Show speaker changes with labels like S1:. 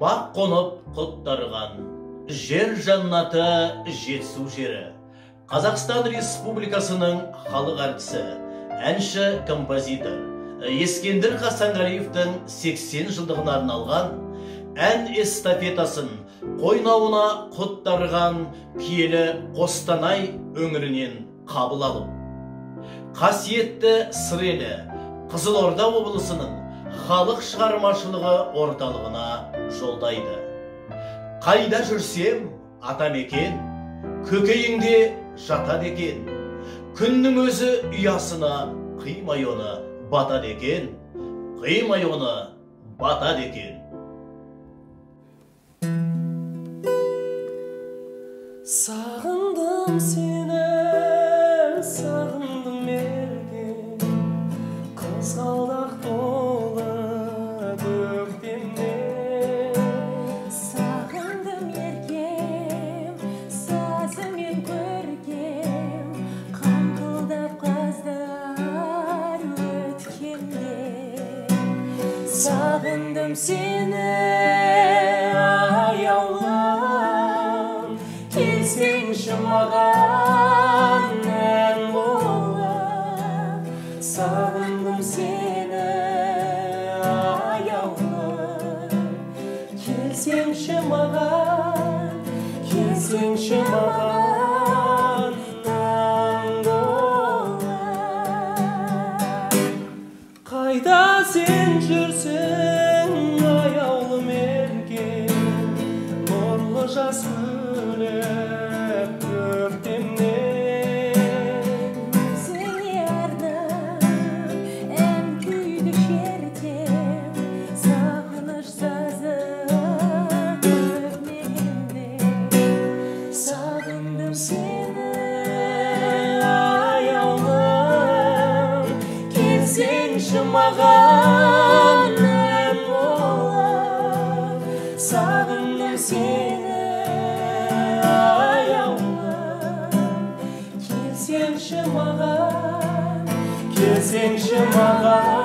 S1: бақ қонып құттарған, жер жаннаты жетісу жері. Қазақстан Республикасының халық әртісі, әнші, композитор Ескендір Хасанғалиевтің 80 жылдығына арналған ән эстафетасын қойнауына құттарған киелі Қостанай өңірінен қабыл алып, қасиетті Сырелі Қызылорда облысының халық шығармашылығы орталығына жолдайды. Қайда жүрсем, атамекен, көкейіңде жатады екен, күннің өзі ұясына қимай оны батады екен, қимай оны батады екен.
S2: Сағындым сені, сағындым ерген, қызғалдақ толы көктемде.
S3: Сағындым еркем, сазымен көркем, қаңқылдап қаздар өткенде.
S2: Сағындым сені, аяулым, келсеңші маған ән болып. Сағындым сені, аяулым, келсеңші маған ән болып. Қайда сен жүрсің, аяулым еркем, нұрлы жас бөліп көктемде.
S3: Өзіңе арнап ән күйді шертем, сағыныш сазы көрмегенде.
S2: Сағындым сені, аяулым, келсеңші маған ән болып. Сағындым сені, аяулым, келсеңші маған